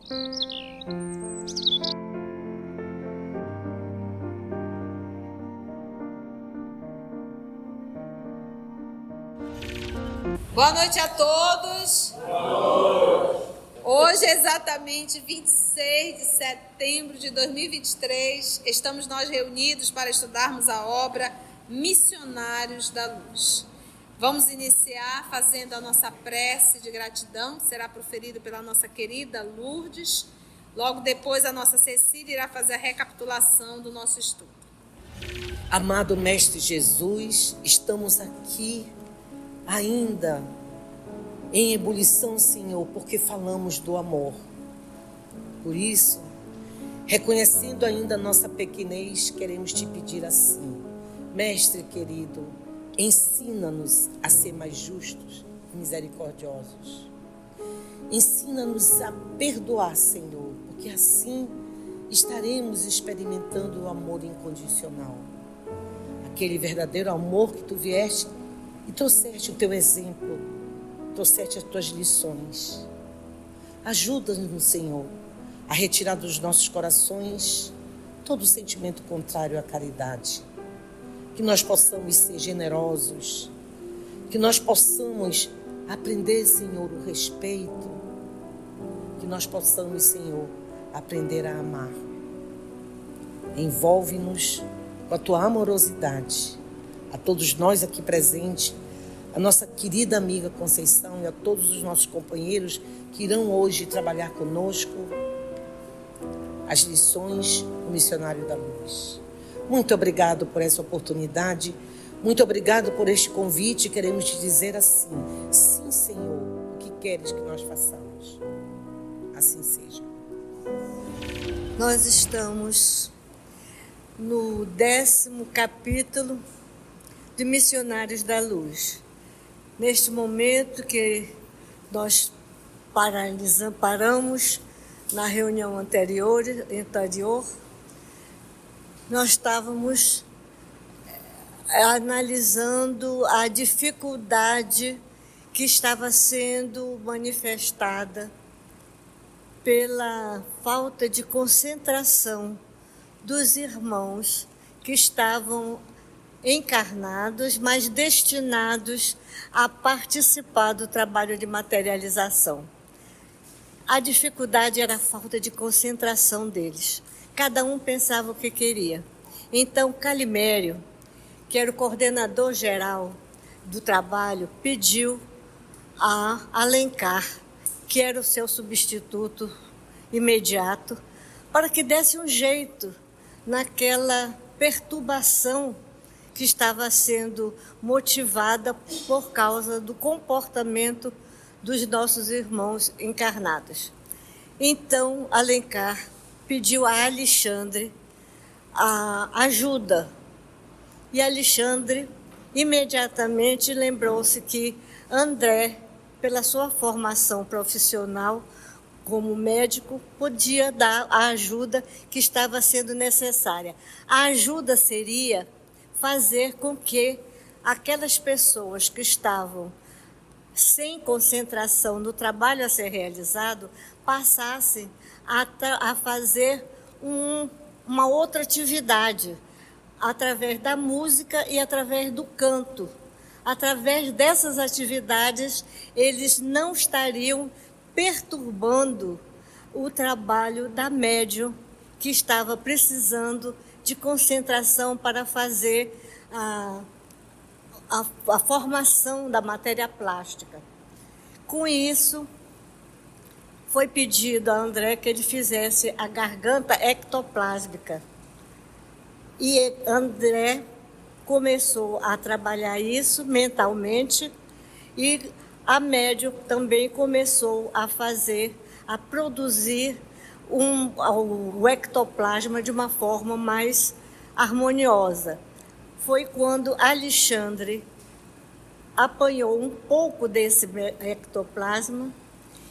Boa noite a todos. Hoje, exatamente 26 de setembro de 2023, estamos nós reunidos para estudarmos a obra Missionários da Luz. Vamos iniciar fazendo a nossa prece de gratidão, que será proferida pela nossa querida Lourdes. Logo depois, a nossa Cecília irá fazer a recapitulação do nosso estudo. Amado Mestre Jesus, estamos aqui ainda em ebulição, Senhor, porque falamos do amor. Por isso, reconhecendo ainda a nossa pequenez, queremos te pedir assim: Mestre querido, ensina-nos a ser mais justos e misericordiosos. Ensina-nos a perdoar, Senhor, porque assim estaremos experimentando o amor incondicional. Aquele verdadeiro amor que tu vieste e trouxeste o teu exemplo, trouxeste as tuas lições. Ajuda-nos, Senhor, a retirar dos nossos corações todo sentimento contrário à caridade. Que nós possamos ser generosos, que nós possamos aprender, Senhor, o respeito, que nós possamos, Senhor, aprender a amar. Envolve-nos com a tua amorosidade. A todos nós aqui presentes, a nossa querida amiga Conceição e a todos os nossos companheiros que irão hoje trabalhar conosco as lições do Missionário da Luz. Muito obrigado por essa oportunidade, muito obrigado por este convite. Queremos te dizer assim: sim, Senhor, o que queres que nós façamos? Assim seja. Nós estamos no 10º capítulo de Missionários da Luz. Neste momento que nós paramos na reunião anterior, nós estávamos analisando a dificuldade que estava sendo manifestada pela falta de concentração dos irmãos que estavam encarnados, mas destinados a participar do trabalho de materialização. A dificuldade era a falta de concentração deles. Cada um pensava o que queria. Então, Calimério, que era o coordenador geral do trabalho, pediu a Alencar, que era o seu substituto imediato, para que desse um jeito naquela perturbação que estava sendo motivada por causa do comportamento dos nossos irmãos encarnados. Então, Alencar pediu a Alexandre a ajuda. E Alexandre imediatamente lembrou-se que André, pela sua formação profissional como médico, podia dar a ajuda que estava sendo necessária. A ajuda seria fazer com que aquelas pessoas que estavam sem concentração no trabalho a ser realizado passassem a fazer uma outra atividade, através da música e através do canto. Através dessas atividades, eles não estariam perturbando o trabalho da médium, que estava precisando de concentração para fazer a formação da matéria plástica. Com isso, foi pedido a André que ele fizesse a garganta ectoplásmica. E André começou a trabalhar isso mentalmente e a médium também começou a produzir o ectoplasma de uma forma mais harmoniosa. Foi quando Alexandre apanhou um pouco desse ectoplasma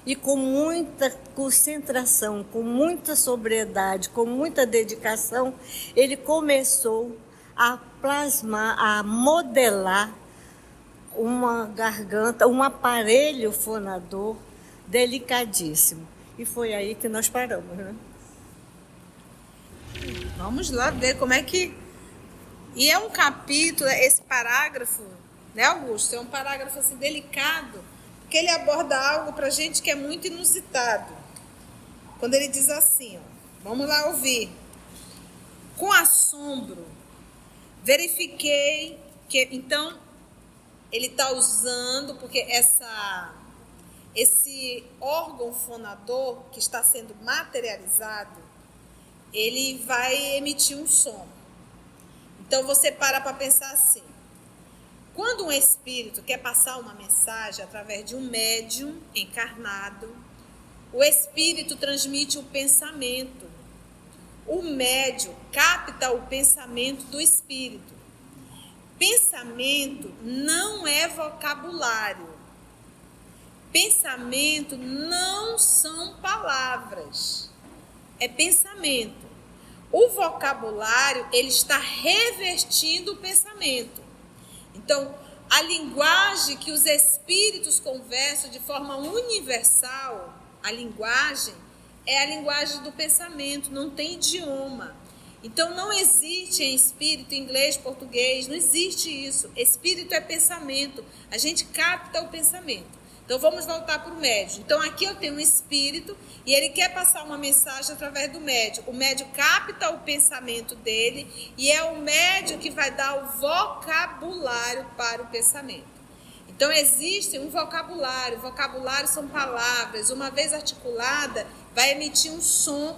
e com muita concentração, com muita sobriedade, com muita dedicação, ele começou a plasmar, a modelar uma garganta, um aparelho fonador delicadíssimo. E foi aí que nós paramos, né? Vamos lá ver como é que... E é um capítulo, esse parágrafo, né, Augusto? É um parágrafo assim, delicado, porque ele aborda algo para a gente que é muito inusitado. Quando ele diz assim, ó, vamos lá ouvir. Com assombro, verifiquei que... Então, ele está usando, porque esse órgão fonador que está sendo materializado, ele vai emitir um som. Então, você para pensar assim. Quando um espírito quer passar uma mensagem através de um médium encarnado, o espírito transmite o pensamento. O médium capta o pensamento do espírito. Pensamento não é vocabulário. Pensamento não são palavras. É pensamento. O vocabulário, ele está revestindo o pensamento. Então, a linguagem que os espíritos conversam de forma universal, a linguagem é a linguagem do pensamento, não tem idioma. Então, não existe em espírito, inglês, português, não existe isso. Espírito é pensamento, a gente capta o pensamento. Então, vamos voltar para o médium. Então, aqui eu tenho um espírito e ele quer passar uma mensagem através do médium. O médium capta o pensamento dele e é o médium que vai dar o vocabulário para o pensamento. Então, existe um vocabulário. Vocabulário são palavras. Uma vez articulada, vai emitir um som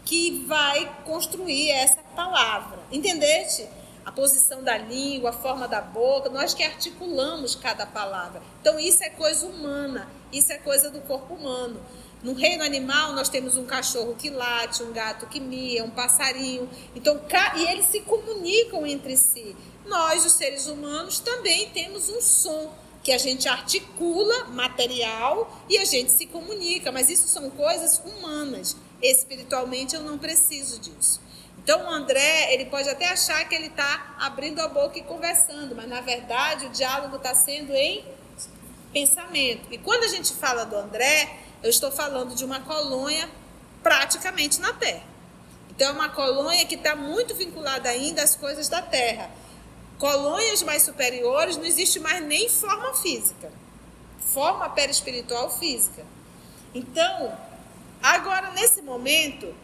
que vai construir essa palavra. Entendeste? A posição da língua, a forma da boca, nós que articulamos cada palavra. Então, isso é coisa humana, isso é coisa do corpo humano. No reino animal, nós temos um cachorro que late, um gato que mia, um passarinho. Então, e eles se comunicam entre si. Nós, os seres humanos, também temos um som que a gente articula, material, e a gente se comunica. Mas isso são coisas humanas. Espiritualmente, eu não preciso disso. Então, o André, ele pode até achar que ele está abrindo a boca e conversando, mas, na verdade, o diálogo está sendo em pensamento. E quando a gente fala do André, eu estou falando de uma colônia praticamente na Terra. Então, é uma colônia que está muito vinculada ainda às coisas da Terra. Colônias mais superiores não existe mais nem forma física. Forma perispiritual física. Então, agora, nesse momento...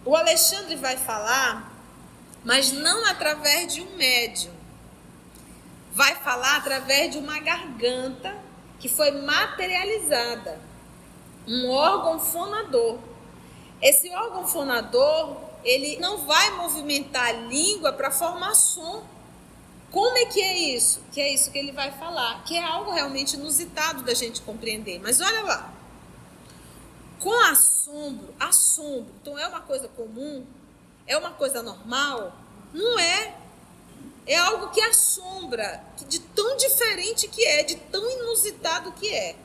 O Alexandre vai falar, mas não através de um médium. Vai falar através de uma garganta que foi materializada. Um órgão fonador. Esse órgão fonador, ele não vai movimentar a língua para formar som. Como é que é isso? Que é isso que ele vai falar, que é algo realmente inusitado da gente compreender. Mas olha lá. Com assombro, então é uma coisa comum? É uma coisa normal? Não é. É algo que assombra, de tão diferente que é, de tão inusitado que é.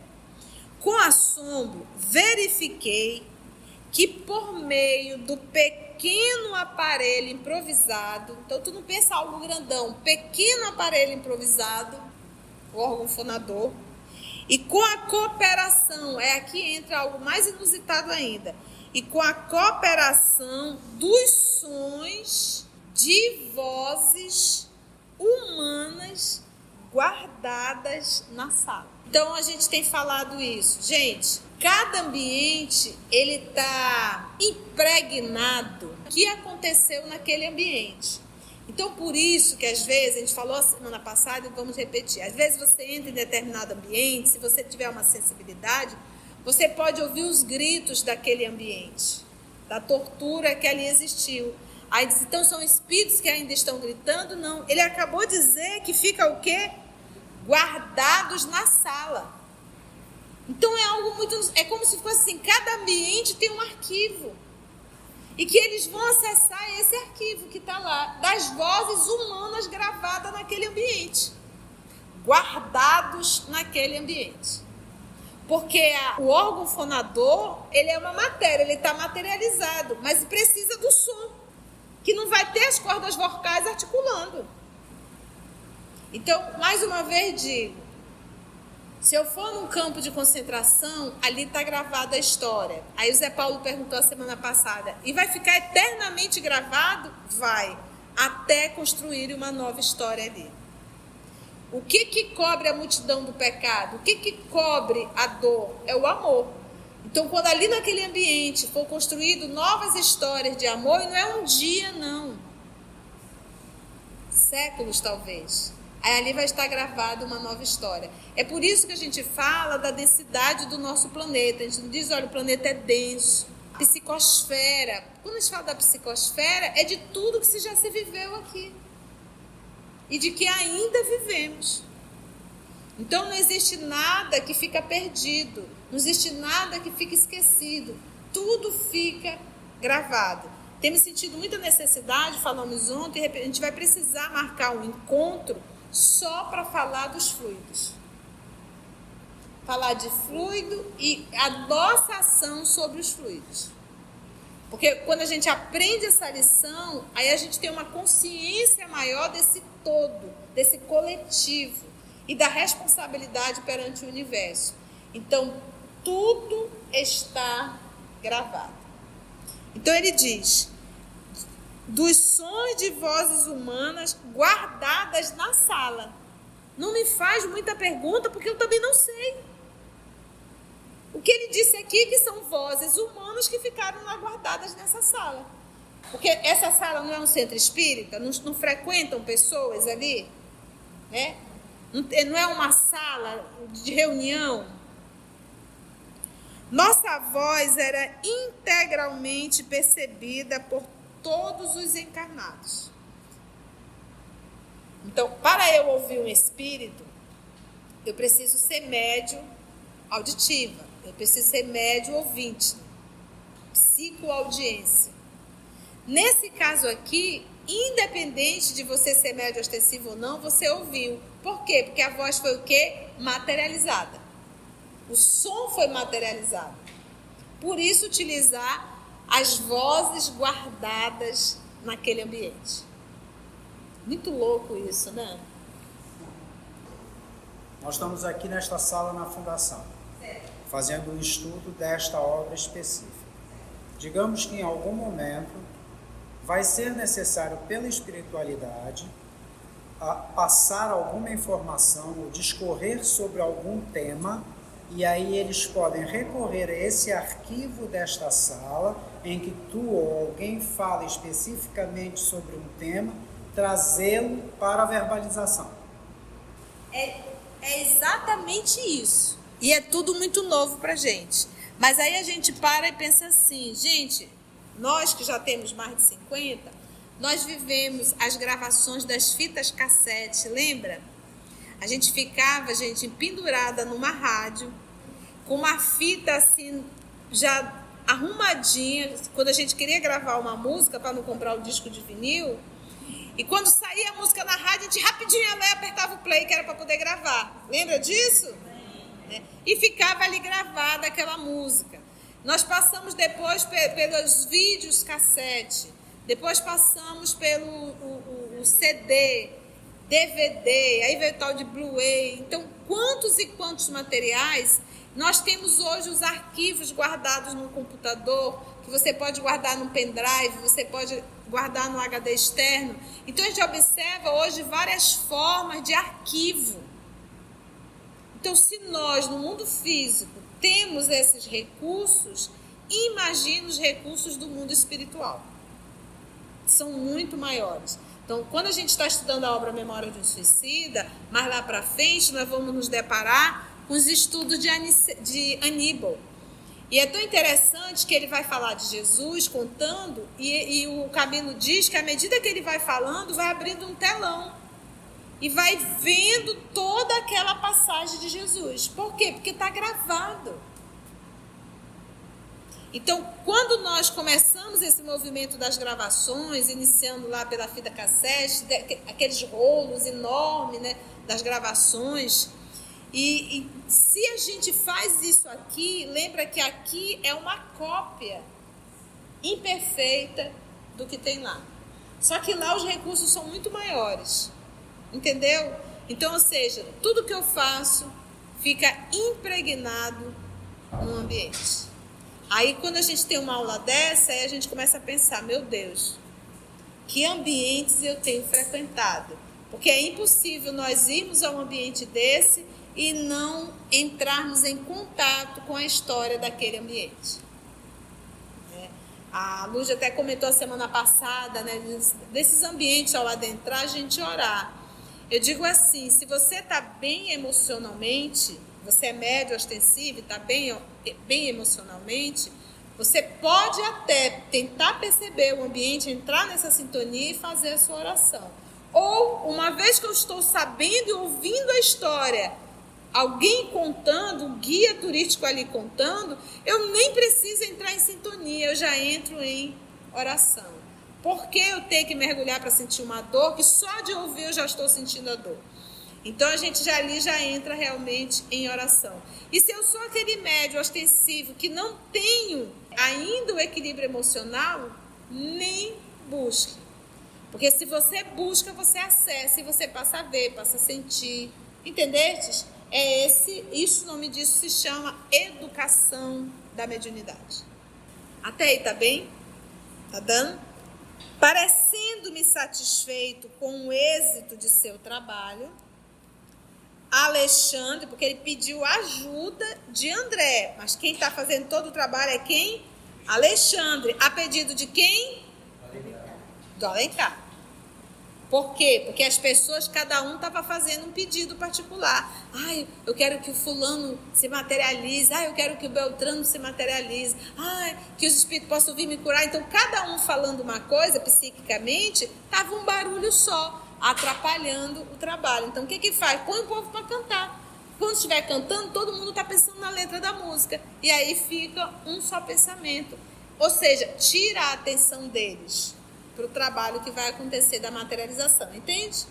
Com assombro, verifiquei que por meio do pequeno aparelho improvisado, então tu não pensa algo grandão, pequeno aparelho improvisado, o órgão fonador, e com a cooperação, aqui entra algo mais inusitado ainda, e com a cooperação dos sons de vozes humanas guardadas na sala. Então, a gente tem falado isso. Gente, cada ambiente, ele está impregnado do que aconteceu naquele ambiente. Então, por isso que às vezes, a gente falou a semana passada e vamos repetir, às vezes você entra em determinado ambiente, se você tiver uma sensibilidade, você pode ouvir os gritos daquele ambiente, da tortura que ali existiu. Aí diz, então são espíritos que ainda estão gritando? Não, ele acabou de dizer que fica o quê? Guardados na sala. Então é algo muito, é como se fosse assim, cada ambiente tem um arquivo. E que eles vão acessar esse arquivo que está lá, das vozes humanas gravadas naquele ambiente. Guardados naquele ambiente. Porque o órgão fonador, ele é uma matéria, ele está materializado, mas precisa do som, que não vai ter as cordas vocais articulando. Então, mais uma vez digo, Se eu for num campo de concentração, ali está gravada a história. Aí o Zé Paulo perguntou a semana passada, e vai ficar eternamente gravado? Vai, até construir uma nova história ali. O que cobre a multidão do pecado? O que cobre a dor? É o amor. Então, quando ali naquele ambiente for construído novas histórias de amor, e não é um dia, não. Séculos, talvez. Aí ali vai estar gravada uma nova história. É por isso que a gente fala da densidade do nosso planeta. A gente não diz, olha, o planeta é denso. Psicosfera. Quando a gente fala da psicosfera, é de tudo que já se viveu aqui. E de que ainda vivemos. Então não existe nada que fica perdido. Não existe nada que fica esquecido. Tudo fica gravado. Temos sentido muita necessidade, falamos ontem, a gente vai precisar marcar um encontro só para falar dos fluidos. Falar de fluido e a nossa ação sobre os fluidos. Porque quando a gente aprende essa lição, aí a gente tem uma consciência maior desse todo, desse coletivo e da responsabilidade perante o universo. Então, tudo está gravado. Então ele diz, dos sons de vozes humanas guardadas na sala. Não me faz muita pergunta, porque eu também não sei. O que ele disse aqui é que são vozes humanas que ficaram lá guardadas nessa sala. Porque essa sala não é um centro espírita, não frequentam pessoas ali, né? Não é uma sala de reunião. Nossa voz era integralmente percebida por todos os encarnados. Então, para eu ouvir um espírito, eu preciso ser médio auditiva, eu preciso ser médio ouvinte, psicoaudiência. Nesse caso aqui, independente de você ser médio ostensivo ou não, você ouviu. Por quê? Porque a voz foi o quê? Materializada. O som foi materializado. Por isso, utilizar as vozes guardadas naquele ambiente. Muito louco isso, né? Nós estamos aqui nesta sala na Fundação, fazendo um estudo desta obra específica. Digamos que em algum momento vai ser necessário pela espiritualidade passar alguma informação ou discorrer sobre algum tema, e aí eles podem recorrer a esse arquivo desta sala, em que tu ou alguém fala especificamente sobre um tema, trazê-lo para a verbalização. É exatamente isso. E é tudo muito novo para a gente. Mas aí a gente para e pensa assim, gente, nós que já temos mais de 50, nós vivemos as gravações das fitas cassete, lembra? A gente ficava, gente, pendurada numa rádio, com uma fita assim, já arrumadinha, quando a gente queria gravar uma música para não comprar o disco de vinil. E quando saía a música na rádio, a gente rapidinho ia lá e apertava o play, que era para poder gravar. Lembra disso? E ficava ali gravada aquela música. Nós passamos depois pelos vídeos cassete, depois passamos pelo o CD, DVD, aí veio o tal de Blu-ray. Então, quantos e quantos materiais nós temos hoje, os arquivos guardados no computador, que você pode guardar no pendrive, você pode guardar no HD externo. Então, a gente observa hoje várias formas de arquivo. Então, se nós, no mundo físico, temos esses recursos, imagine os recursos do mundo espiritual. São muito maiores. Então, quando a gente está estudando a obra Memória de um Suicida, mais lá para frente, nós vamos nos deparar com os estudos de Aníbal. E é tão interessante que ele vai falar de Jesus contando, e o Camilo diz que à medida que ele vai falando, vai abrindo um telão. E vai vendo toda aquela passagem de Jesus. Por quê? Porque está gravado. Então, quando nós começamos esse movimento das gravações, iniciando lá pela fita cassete, aqueles rolos enormes, né, das gravações, e se a gente faz isso aqui, lembra que aqui é uma cópia imperfeita do que tem lá. Só que lá os recursos são muito maiores. Entendeu? Então, ou seja, tudo que eu faço fica impregnado no ambiente. Aí quando a gente tem uma aula dessa, aí a gente começa a pensar, meu Deus, que ambientes eu tenho frequentado? Porque é impossível nós irmos a um ambiente desse e não entrarmos em contato com a história daquele ambiente. A Lúcia até comentou a semana passada, né, desses ambientes ao adentrar, a gente orar. Eu digo assim, se você está bem emocionalmente, você é médio ostensivo e está bem emocionalmente, você pode até tentar perceber o ambiente, entrar nessa sintonia e fazer a sua oração. Ou, uma vez que eu estou sabendo e ouvindo a história, alguém contando, um guia turístico ali contando, eu nem preciso entrar em sintonia, eu já entro em oração. Por que eu tenho que mergulhar para sentir uma dor que só de ouvir eu já estou sentindo a dor? Então a gente já entra realmente em oração. E se eu sou aquele médio ostensivo que não tenho ainda o equilíbrio emocional, nem busque. Porque se você busca, você acessa e você passa a ver, passa a sentir. Entendestes? O nome disso se chama educação da mediunidade. Até aí, tá bem? Tá dando? Parecendo-me satisfeito com o êxito de seu trabalho, Alexandre, porque ele pediu ajuda de André, mas quem está fazendo todo o trabalho é quem? Alexandre. A pedido de quem? Do Alencar. Por quê? Porque as pessoas, cada um estava fazendo um pedido particular. Ai, eu quero que o fulano se materialize. Ai, eu quero que o Beltrano se materialize. Ai, que os espíritos possam vir me curar. Então, cada um falando uma coisa, psiquicamente, estava um barulho só, atrapalhando o trabalho. Então, o que faz? Põe o povo para cantar. Quando estiver cantando, todo mundo está pensando na letra da música. E aí fica um só pensamento. Ou seja, tira a atenção deles para o trabalho que vai acontecer da materialização, entende?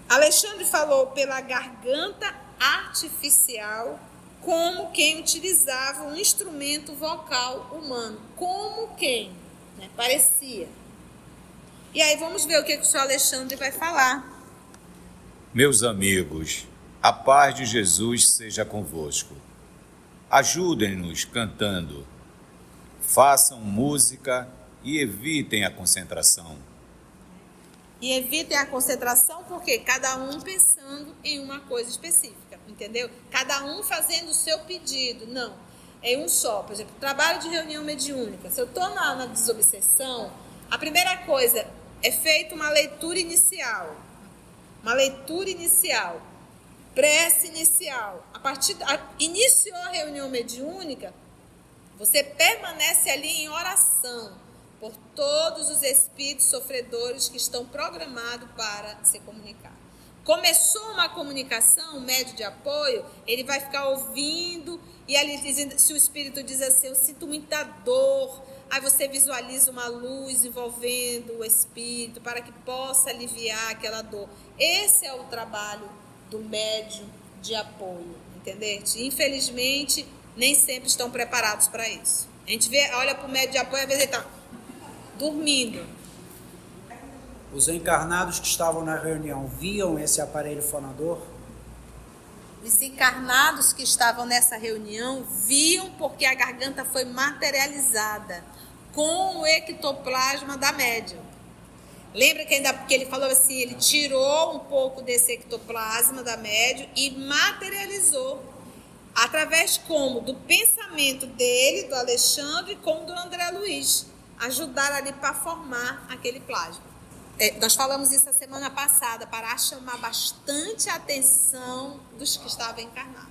Alexandre falou pela garganta artificial como quem utilizava um instrumento vocal humano. Como quem? Né? Parecia. E aí vamos ver o que o senhor Alexandre vai falar. Meus amigos, a paz de Jesus seja convosco. Ajudem-nos cantando. Façam música e evitem a concentração. E evitem a concentração porque cada um pensando em uma coisa específica, entendeu? Cada um fazendo o seu pedido, não. É um só. Por exemplo, trabalho de reunião mediúnica. Se eu estou na desobsessão, a primeira coisa é feita uma leitura inicial. Uma leitura inicial. Prece inicial. Iniciou a reunião mediúnica, você permanece ali em oração por todos os espíritos sofredores que estão programados para se comunicar. Começou uma comunicação, um médio de apoio, ele vai ficar ouvindo, e ali dizendo, se o espírito diz assim, eu sinto muita dor, aí você visualiza uma luz envolvendo o espírito para que possa aliviar aquela dor. Esse é o trabalho do médio de apoio, entendeste? Infelizmente, nem sempre estão preparados para isso. A gente olha para o médio de apoio, às vezes ele está dormindo. Os encarnados que estavam na reunião viam esse aparelho fonador? Os encarnados que estavam nessa reunião viam porque a garganta foi materializada com o ectoplasma da médium. Lembra que ele falou assim, ele tirou um pouco desse ectoplasma da médium e materializou. Através como? Do pensamento dele, do Alexandre, como do André Luiz. Ajudaram ali para formar aquele plasma. Nós falamos isso a semana passada, para chamar bastante a atenção dos que estavam encarnados.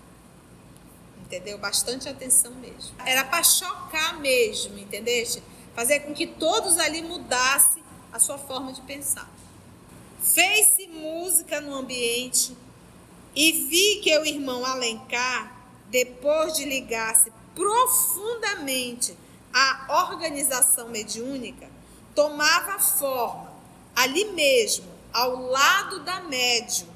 Entendeu? Bastante atenção mesmo. Era para chocar mesmo, entendeste? Fazer com que todos ali mudassem a sua forma de pensar. Fez-se música no ambiente e vi que o irmão Alencar, depois de ligar-se profundamente à organização mediúnica, tomava forma ali mesmo, ao lado da médium,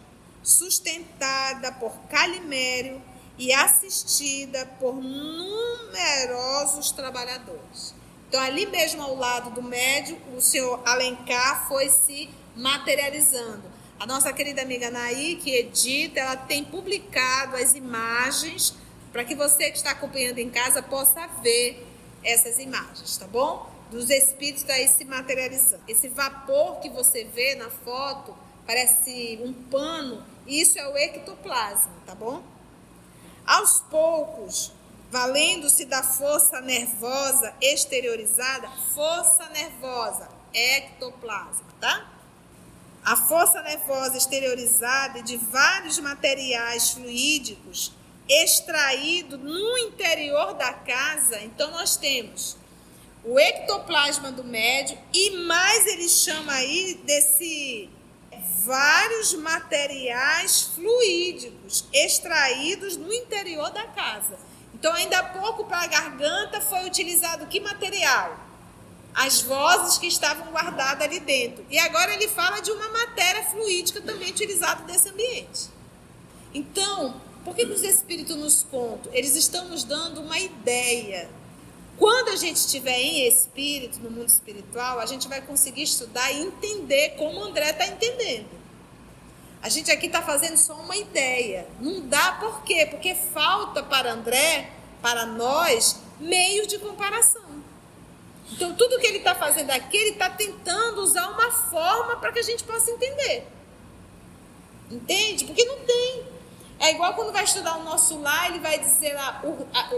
sustentada por Calimério e assistida por numerosos trabalhadores. Então, ali mesmo ao lado do médium, o senhor Alencar foi se materializando. A nossa querida amiga Naí, que edita, ela tem publicado as imagens para que você que está acompanhando em casa possa ver essas imagens, tá bom? Dos espíritos aí se materializando. Esse vapor que você vê na foto parece um pano, isso é o ectoplasma, tá bom? Aos poucos, valendo-se da força nervosa exteriorizada, força nervosa, ectoplasma, tá? A força nervosa exteriorizada de vários materiais fluídicos extraídos no interior da casa. Então, nós temos o ectoplasma do médium e mais ele chama aí desse vários materiais fluídicos extraídos no interior da casa. Então, ainda há pouco, para a garganta, foi utilizado que material? As vozes que estavam guardadas ali dentro. E agora ele fala de uma matéria fluídica também utilizada nesse ambiente. Então, por que os espíritos nos contam? Eles estão nos dando uma ideia. Quando a gente estiver em espírito, no mundo espiritual, a gente vai conseguir estudar e entender como o André está entendendo. A gente aqui está fazendo só uma ideia. Não dá por quê? Porque falta para André, para nós, meios de comparação. Então, tudo que ele está fazendo aqui, ele está tentando usar uma forma para que a gente possa entender. Entende? Porque não tem. É igual quando vai estudar o nosso lar, ele vai dizer lá,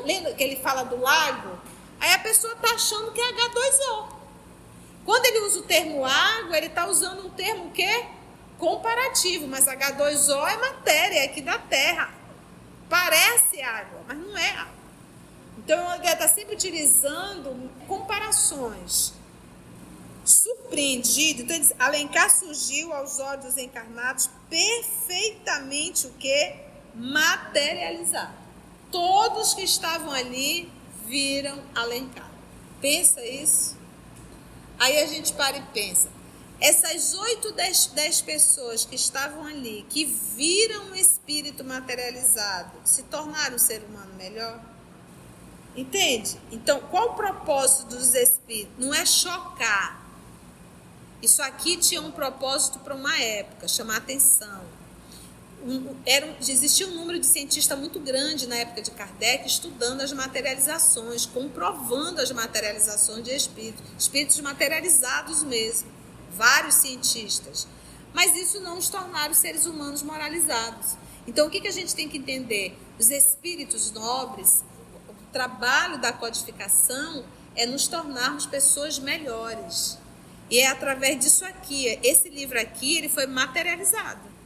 lembra que ele fala do lago? Aí a pessoa está achando que é H2O. Quando ele usa o termo água, ele está usando um termo o quê? Comparativo, mas H2O é matéria, é aqui da Terra. Parece água, mas não é água. Então, o André está sempre utilizando comparações. Surpreendido, então, Alencar surgiu aos olhos dos encarnados perfeitamente o quê? Materializado. Todos que estavam ali viram Alencar. Pensa isso. Aí a gente para e pensa. Essas 8, 10 pessoas que estavam ali, que viram o espírito materializado, se tornaram um ser humano melhor? Entende? Então, qual o propósito dos espíritos? Não é chocar. Isso aqui tinha um propósito para uma época, chamar atenção. Existia um número de cientistas muito grande na época de Kardec estudando as materializações, comprovando as materializações de espíritos materializados mesmo, vários cientistas. Mas isso não os tornaram seres humanos moralizados. Então, o que a gente tem que entender? Os espíritos nobres, o trabalho da codificação é nos tornarmos pessoas melhores. E é através disso aqui, esse livro aqui, ele foi materializado.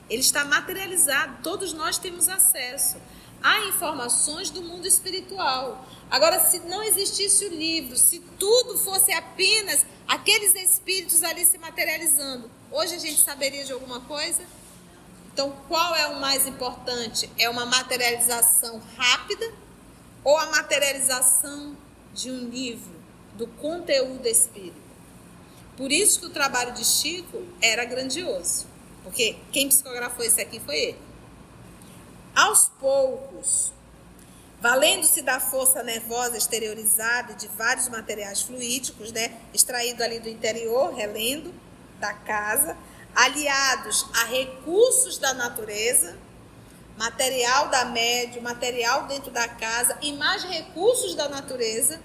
Ele está materializado, todos nós temos acesso a informações do mundo espiritual. Agora, se não existisse o livro, se tudo fosse apenas aqueles espíritos ali se materializando, hoje a gente saberia de alguma coisa? Então, qual é o mais importante? É uma materialização rápida ou a materialização de um livro, do conteúdo espírita? Por isso que o trabalho de Chico era grandioso. Porque quem psicografou isso aqui foi ele. Aos poucos, valendo-se da força nervosa exteriorizada de vários materiais fluídicos, né, extraído ali do interior, relendo, da casa, aliados a recursos da natureza, material da médium, material dentro da casa e mais recursos da natureza,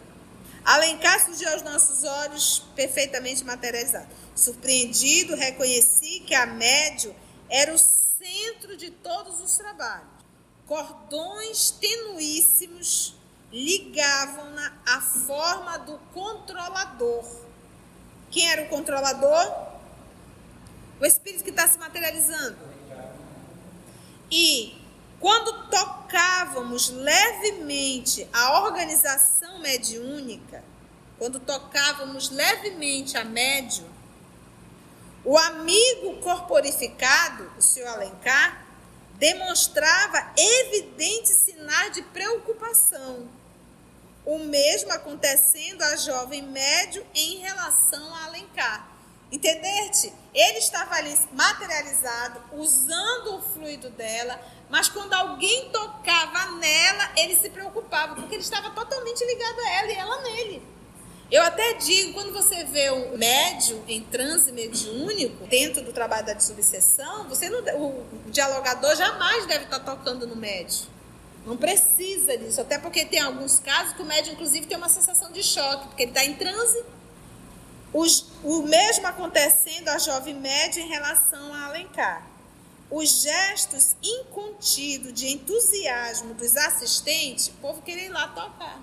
Alencar surgiu aos nossos olhos perfeitamente materializado. Surpreendido, reconheci que a médium era o centro de todos os trabalhos. Cordões tenuíssimos ligavam-na à forma do controlador. Quem era o controlador? O espírito que está se materializando. E quando tocávamos levemente a organização mediúnica, quando tocávamos levemente a médium, o amigo corporificado, o senhor Alencar, demonstrava evidentes sinais de preocupação. O mesmo acontecendo à jovem médium em relação a Alencar. Entendeste? Ele estava ali materializado, usando o fluido dela, mas quando alguém tocava nela, ele se preocupava, porque ele estava totalmente ligado a ela e ela nele. Eu até digo, quando você vê um médium em transe mediúnico, dentro do trabalho da desobsessão, o dialogador jamais deve estar tocando no médium. Não precisa disso, até porque tem alguns casos que o médium, inclusive, tem uma sensação de choque, porque ele está em transe. O mesmo acontecendo à jovem médium em relação a Alencar. Os gestos incontidos de entusiasmo dos assistentes, o povo queria ir lá tocar.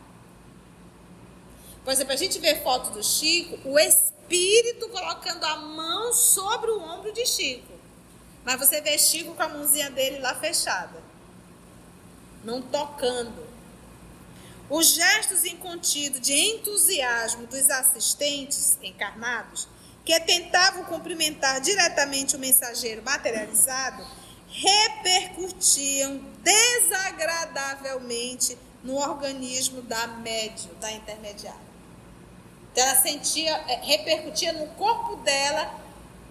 Por exemplo, a gente vê foto do Chico, o espírito colocando a mão sobre o ombro de Chico. Mas você vê Chico com a mãozinha dele lá fechada, não tocando. Os gestos incontidos de entusiasmo dos assistentes encarnados, que tentavam cumprimentar diretamente o mensageiro materializado, repercutiam desagradavelmente no organismo da médium, da intermediária. Então ela repercutia no corpo dela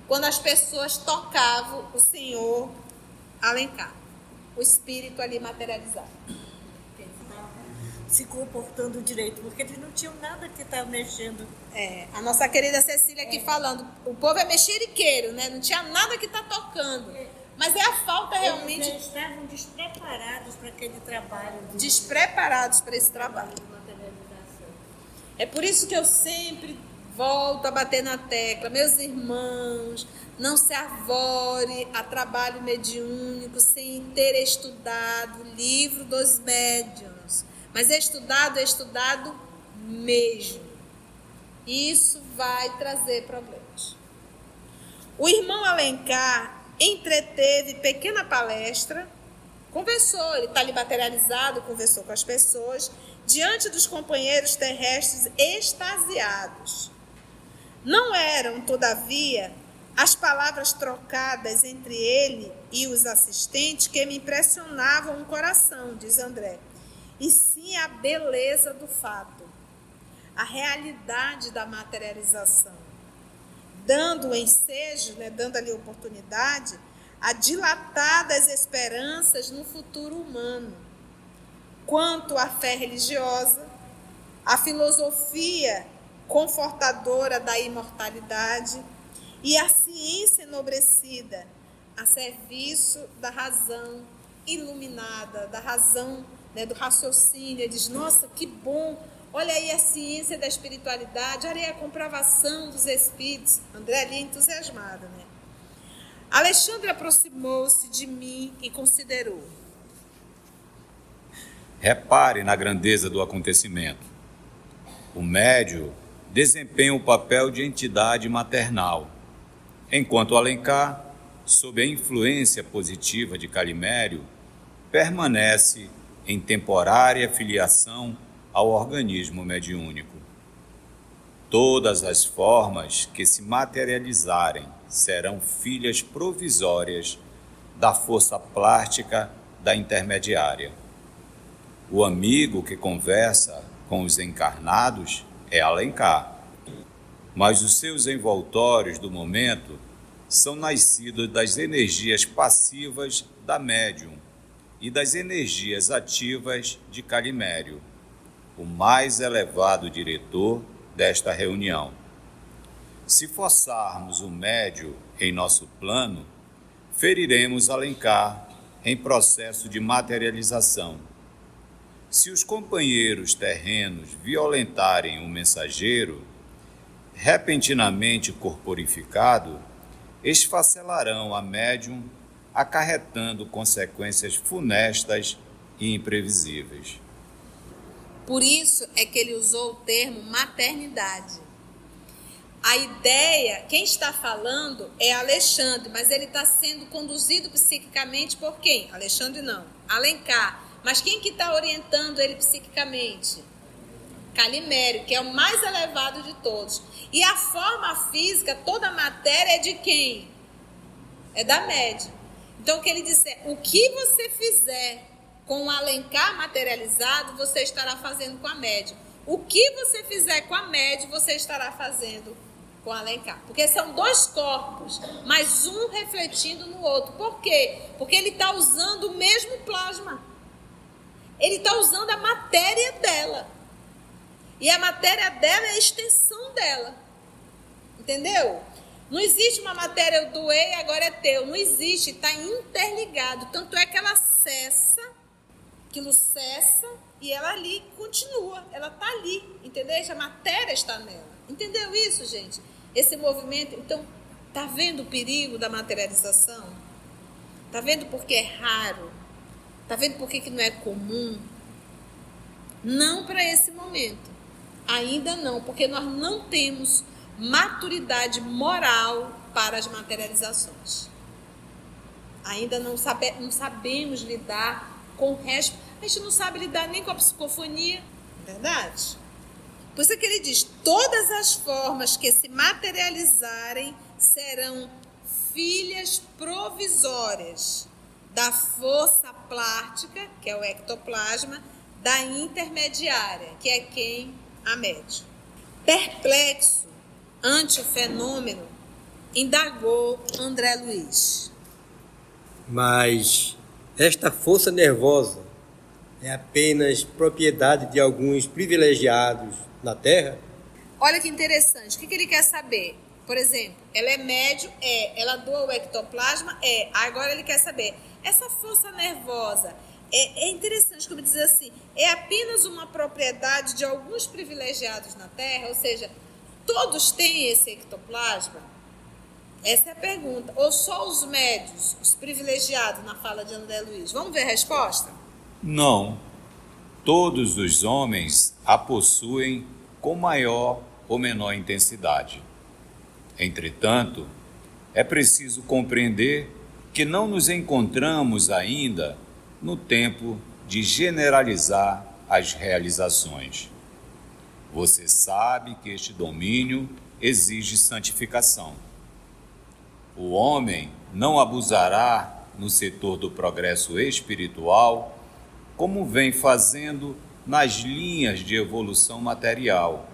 quando as pessoas tocavam o Senhor Alencar, o espírito ali materializado. Se comportando direito, porque eles não tinham nada que estar mexendo. A nossa querida Cecília aqui falando, o povo é mexeriqueiro, né? Não tinha nada que está tocando. Mas é a falta realmente... Eles estavam despreparados para aquele trabalho. Despreparados para esse trabalho. É por isso que eu sempre volto a bater na tecla. Meus irmãos, não se arvore a trabalho mediúnico sem ter estudado o livro dos médiuns. Mas é estudado mesmo. Isso vai trazer problemas. O irmão Alencar entreteve pequena palestra, conversou, ele está ali materializado, conversou com as pessoas, diante dos companheiros terrestres extasiados. Não eram, todavia, as palavras trocadas entre ele e os assistentes que me impressionavam o coração, diz André, e sim a beleza do fato, a realidade da materialização, dando o ensejo, dando ali oportunidade a dilatadas esperanças no futuro humano. Quanto à fé religiosa, a filosofia confortadora da imortalidade e a ciência enobrecida a serviço da razão iluminada, da razão, do raciocínio. Diz, nossa, que bom, olha aí a ciência da espiritualidade, olha aí a comprovação dos espíritos. André ali entusiasmado, Alexandre aproximou-se de mim e considerou. Repare na grandeza do acontecimento. O médium desempenha o papel de entidade maternal, enquanto Alencar, sob a influência positiva de Calimério, permanece em temporária filiação ao organismo mediúnico. Todas as formas que se materializarem serão filhas provisórias da força plástica da intermediária. O amigo que conversa com os encarnados é Alencar, mas os seus envoltórios do momento são nascidos das energias passivas da médium e das energias ativas de Calimério, o mais elevado diretor desta reunião. Se forçarmos o médium em nosso plano, feriremos Alencar em processo de materialização. Se os companheiros terrenos violentarem o mensageiro, repentinamente corporificado, esfacelarão a médium, acarretando consequências funestas e imprevisíveis. Por isso é que ele usou o termo maternidade. A ideia, quem está falando é Alexandre, mas ele está sendo conduzido psiquicamente por quem? Alexandre não, Alencar. Mas quem que está orientando ele psiquicamente? Calimério, que é o mais elevado de todos. E a forma física, toda a matéria é de quem? É da médium. Então, o que ele disser, o que você fizer com o Alencar materializado, você estará fazendo com a médium. O que você fizer com a médium, você estará fazendo com o Alencar. Porque são dois corpos, mas um refletindo no outro. Por quê? Porque ele está usando o mesmo plasma. Ele está usando a matéria dela. E a matéria dela é a extensão dela. Entendeu? Não existe uma matéria, eu doei, agora é teu. Não existe, está interligado. Tanto é que ela cessa, aquilo cessa e ela ali continua. Ela está ali, entendeu? A matéria está nela. Entendeu isso, gente? Esse movimento. Então, está vendo o perigo da materialização? Está vendo porque é raro? Está vendo por que não é comum? Não para esse momento. Ainda não, porque nós não temos maturidade moral para as materializações. Ainda não sabemos lidar com o resto. A gente não sabe lidar nem com a psicofonia, verdade? Por isso que ele diz, todas as formas que se materializarem serão filhas provisórias da força plástica, que é o ectoplasma, da intermediária, que é quem? A médium. Perplexo ante o fenômeno, indagou André Luiz. Mas esta força nervosa é apenas propriedade de alguns privilegiados na Terra? Olha que interessante, o que ele quer saber? Por exemplo, ela é médium? É. Ela doa o ectoplasma? É. Agora ele quer saber, essa força nervosa é interessante, como dizer assim, é apenas uma propriedade de alguns privilegiados na Terra? Ou seja, todos têm esse ectoplasma? Essa é a pergunta. Ou só os médios, os privilegiados, na fala de André Luiz? Vamos ver a resposta? Não. Todos os homens a possuem com maior ou menor intensidade. Entretanto, é preciso compreender que não nos encontramos ainda no tempo de generalizar as realizações. Você sabe que este domínio exige santificação. O homem não abusará no setor do progresso espiritual, como vem fazendo nas linhas de evolução material,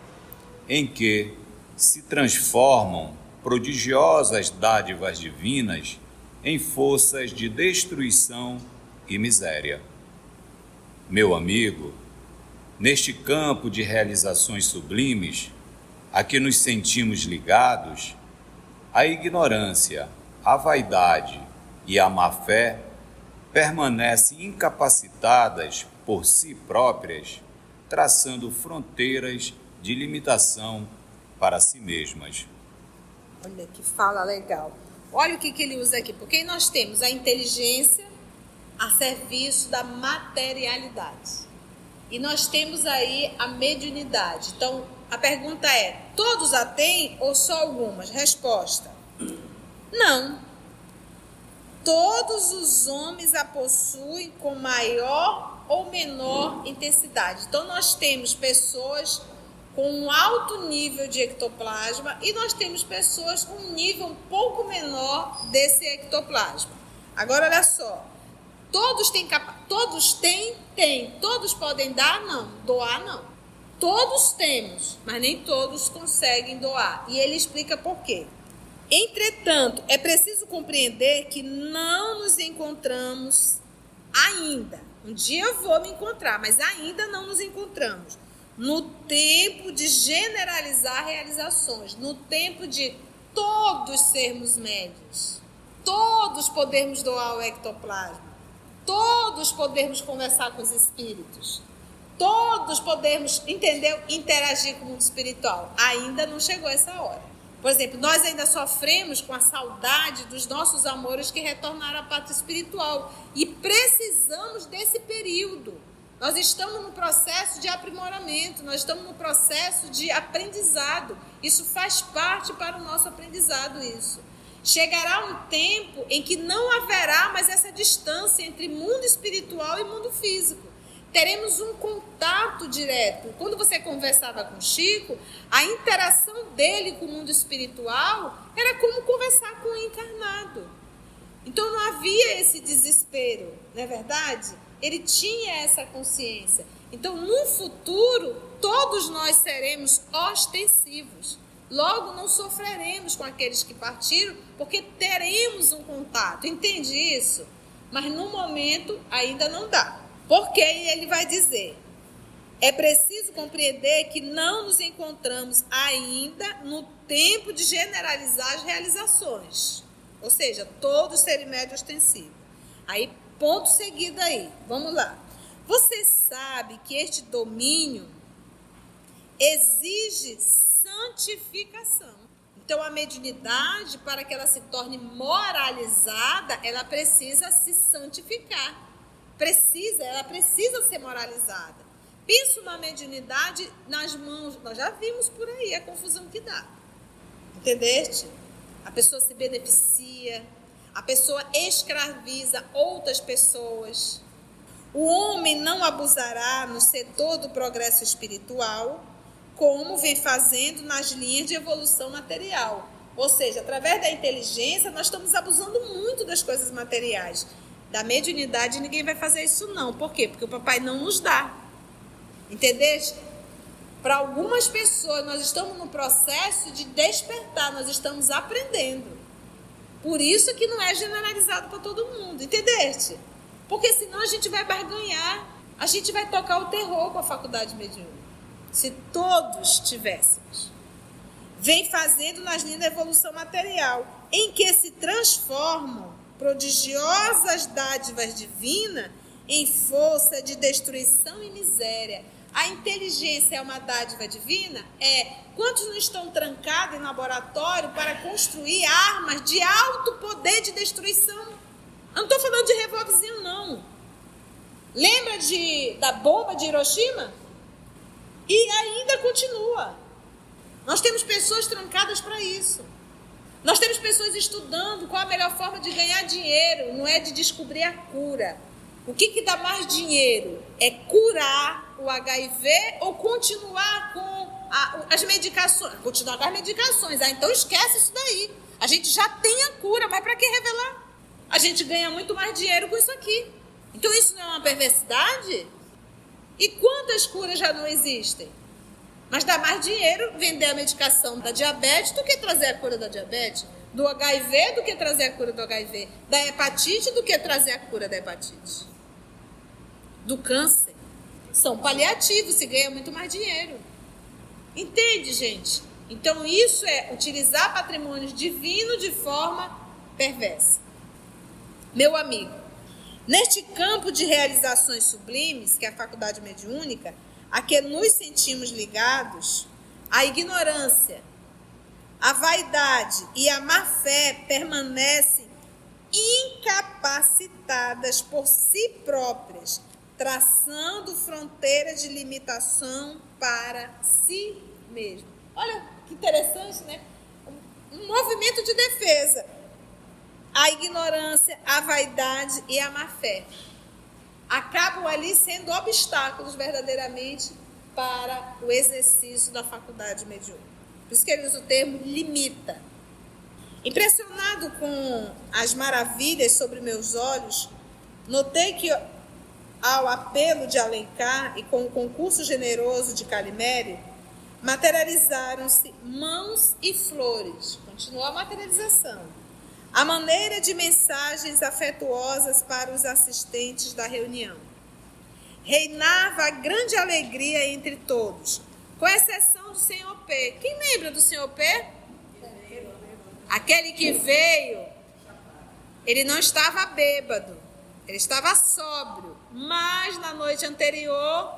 em que se transformam prodigiosas dádivas divinas em forças de destruição e miséria. Meu amigo, neste campo de realizações sublimes, a que nos sentimos ligados, a ignorância, a vaidade e a má-fé permanecem incapacitadas por si próprias, traçando fronteiras de limitação para si mesmas. Olha que fala legal. Olha o que ele usa aqui, porque nós temos a inteligência a serviço da materialidade. E nós temos aí a mediunidade. Então, a pergunta é, todos a têm ou só algumas? Resposta, não. Todos os homens a possuem com maior ou menor intensidade. Então, nós temos pessoas com um alto nível de ectoplasma e nós temos pessoas com um nível um pouco menor desse ectoplasma. Agora, olha só. Todos têm? Tem. Todos podem dar? Não. Doar, não. Todos temos, mas nem todos conseguem doar. E ele explica por quê. Entretanto, é preciso compreender que não nos encontramos ainda. Um dia eu vou me encontrar, mas ainda não nos encontramos no tempo de generalizar realizações, no tempo de todos sermos médios, todos podermos doar o ectoplasma, todos podermos conversar com os espíritos, todos podermos, entendeu, interagir com o mundo espiritual. Ainda não chegou essa hora. Por exemplo, nós ainda sofremos com a saudade dos nossos amores que retornaram à pátria espiritual e precisamos desse período. Nós estamos no processo de aprimoramento, nós estamos no processo de aprendizado. Isso faz parte para o nosso aprendizado, isso. Chegará um tempo em que não haverá mais essa distância entre mundo espiritual e mundo físico. Teremos um contato direto. Quando você conversava com Chico, a interação dele com o mundo espiritual era como conversar com o encarnado. Então não havia esse desespero, não é verdade? Ele tinha essa consciência. Então, no futuro, todos nós seremos ostensivos. Logo, não sofreremos com aqueles que partiram, porque teremos um contato. Entende isso? Mas, no momento, ainda não dá. Porque ele vai dizer, É preciso compreender que não nos encontramos ainda no tempo de generalizar as realizações, ou seja, todo ser médio ostensivo. Aí, ponto seguido aí, vamos lá. Você sabe que este domínio exige santificação. Então, a mediunidade, para que ela se torne moralizada, ela precisa se santificar. Ela precisa ser moralizada. Pensa uma mediunidade nas mãos, nós já vimos por aí a confusão que dá. Entendeste? A pessoa se beneficia, a pessoa escraviza outras pessoas. O homem não abusará no setor do progresso espiritual, como vem fazendo nas linhas de evolução material. Ou seja, através da inteligência, nós estamos abusando muito das coisas materiais. Da mediunidade, ninguém vai fazer isso não. Por quê? Porque o papai não nos dá. Entendeste? Para algumas pessoas, nós estamos no processo de despertar, nós estamos aprendendo. Por isso que não é generalizado para todo mundo, entendeste? Porque senão a gente vai barganhar, a gente vai tocar o terror com a faculdade mediúnica. Se todos tivéssemos. Vem fazendo nas linhas da evolução material, em que se transformam prodigiosas dádivas divinas em força de destruição e miséria. A inteligência é uma dádiva divina? Quantos não estão trancados em laboratório para construir armas de alto poder de destruição? Eu não estou falando de revólverzinho, não. Lembra da bomba de Hiroshima? E ainda continua. Nós temos pessoas trancadas para isso. Nós temos pessoas estudando qual a melhor forma de ganhar dinheiro, não é de descobrir a cura. O que dá mais dinheiro? É curar o HIV ou continuar com as medicações? Continuar com as medicações. Então esquece isso daí. A gente já tem a cura, mas para que revelar? A gente ganha muito mais dinheiro com isso aqui. Então isso não é uma perversidade? E quantas curas já não existem? Mas dá mais dinheiro vender a medicação da diabetes do que trazer a cura da diabetes, do HIV do que trazer a cura do HIV, da hepatite do que trazer a cura da hepatite, do câncer. São paliativos, se ganha muito mais dinheiro. Entende, gente? Então isso é utilizar patrimônios divinos de forma perversa. Meu amigo, neste campo de realizações sublimes, que é a faculdade mediúnica, a que nos sentimos ligados, a ignorância, a vaidade e a má-fé permanecem incapacitadas por si próprias, traçando fronteiras de limitação para si mesmo. Olha que interessante, né? Um movimento de defesa. A ignorância, a vaidade e a má-fé acabam ali sendo obstáculos verdadeiramente para o exercício da faculdade mediúnica. Por isso que ele usa o termo limita. Impressionado com as maravilhas sobre meus olhos, notei que ao apelo de Alencar e com o concurso generoso de Calimério, materializaram-se mãos e flores. Continuou a materialização. A maneira de mensagens afetuosas para os assistentes da reunião. Reinava grande alegria entre todos, com exceção do senhor P. Quem lembra do senhor P? Aquele que veio, ele não estava bêbado, ele estava sóbrio, mas na noite anterior,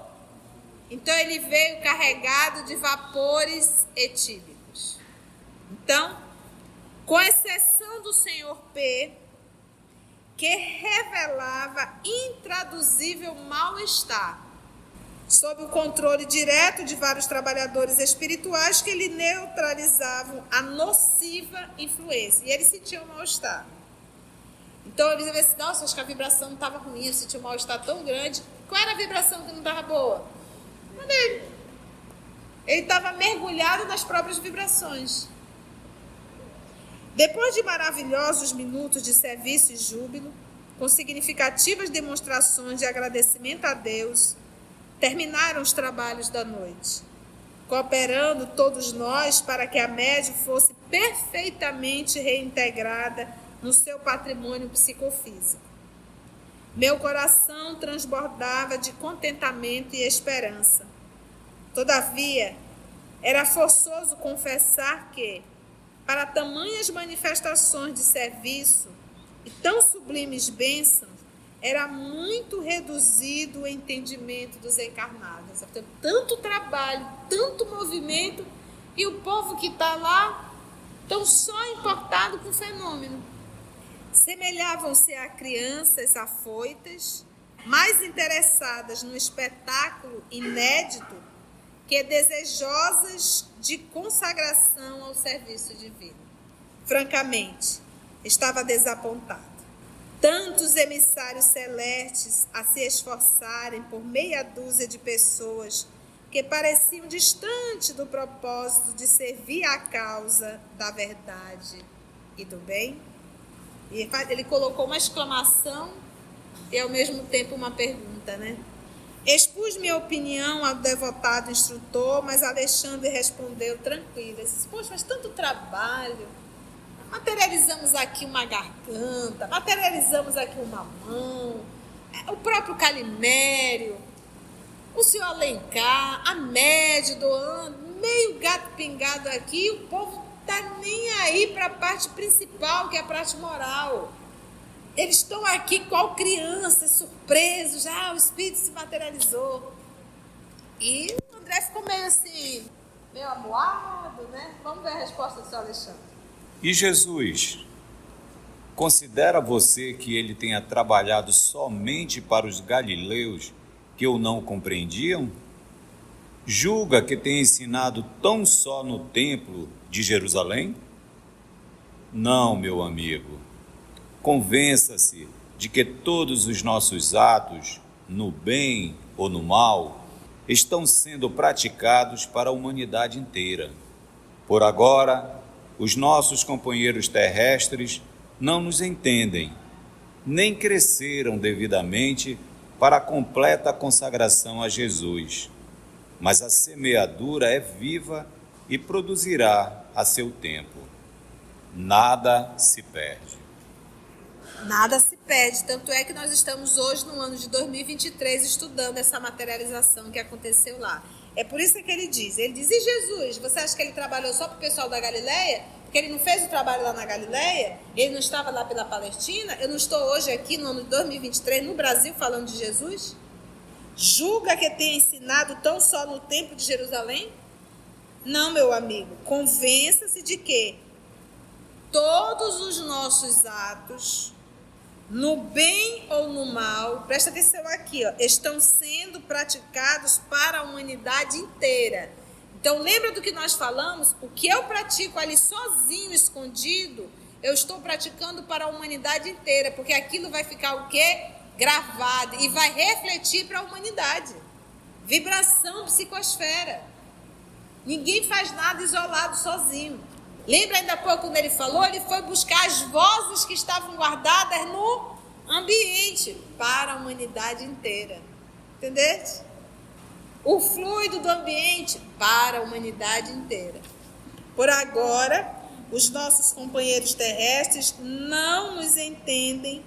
então ele veio carregado de vapores etílicos. Então, com exceção do senhor P, que revelava intraduzível mal-estar, sob o controle direto de vários trabalhadores espirituais que lhe neutralizavam a nociva influência. E ele sentia um mal-estar. Então ele dizia assim, nossa, acho que a vibração não estava ruim, eu sentia um mal-estar tão grande. Qual era a vibração que não estava boa? Ele estava mergulhado nas próprias vibrações. Depois de maravilhosos minutos de serviço e júbilo, com significativas demonstrações de agradecimento a Deus, terminaram os trabalhos da noite, cooperando todos nós para que a médium fosse perfeitamente reintegrada no seu patrimônio psicofísico. Meu coração transbordava de contentamento e esperança. Todavia, era forçoso confessar que, para tamanhas manifestações de serviço e tão sublimes bênçãos, era muito reduzido o entendimento dos encarnados. Tanto trabalho, tanto movimento, e o povo que está lá estão só importado com o fenômeno. Semelhavam-se a crianças afoitas, mais interessadas no espetáculo inédito que desejosas de consagração ao serviço divino. Francamente, estava desapontado. Tantos emissários celestes a se esforçarem por meia dúzia de pessoas que pareciam distantes do propósito de servir à causa da verdade e do bem. E ele colocou uma exclamação e ao mesmo tempo uma pergunta, né? Expus minha opinião ao devotado instrutor, mas Alexandre respondeu tranquilo. Ele disse, poxa, faz tanto trabalho. Materializamos aqui uma garganta, materializamos aqui uma mão, o próprio Calimério, o senhor Alencar, a média doando, meio gato pingado aqui, o povo está nem aí para a parte principal, que é a parte moral. Eles estão aqui qual crianças, surpresos, o Espírito se materializou. E o André ficou meio assim, meio amuado, né? Vamos ver a resposta do senhor Alexandre. E Jesus, considera você que ele tenha trabalhado somente para os galileus que o não compreendiam? Julga que tenha ensinado tão só no templo de Jerusalém? Não, meu amigo. Convença-se de que todos os nossos atos, no bem ou no mal, estão sendo praticados para a humanidade inteira. Por agora, os nossos companheiros terrestres não nos entendem, nem cresceram devidamente para a completa consagração a Jesus. Mas a semeadura é viva e produzirá a seu tempo. Nada se perde. Nada se perde, tanto é que nós estamos hoje no ano de 2023 estudando essa materialização que aconteceu lá. É por isso que ele diz, e Jesus, você acha que ele trabalhou só para o pessoal da Galileia? Porque ele não fez o trabalho lá na Galileia? Ele não estava lá pela Palestina? Eu não estou hoje aqui no ano de 2023 no Brasil falando de Jesus? Julga que tenha ensinado tão só no templo de Jerusalém? Não, meu amigo, convença-se de que todos os nossos atos, no bem ou no mal, presta atenção aqui, estão sendo praticados para a humanidade inteira. Então, lembra do que nós falamos? O que eu pratico ali sozinho, escondido, eu estou praticando para a humanidade inteira, porque aquilo vai ficar o quê? Gravado e vai refletir para a humanidade. Vibração psicosfera. Ninguém faz nada isolado sozinho. Lembra ainda há pouco quando ele falou? Ele foi buscar as vozes que estavam guardadas no ambiente para a humanidade inteira. Entendeste? O fluido do ambiente para a humanidade inteira. Por agora, os nossos companheiros terrestres não nos entendem,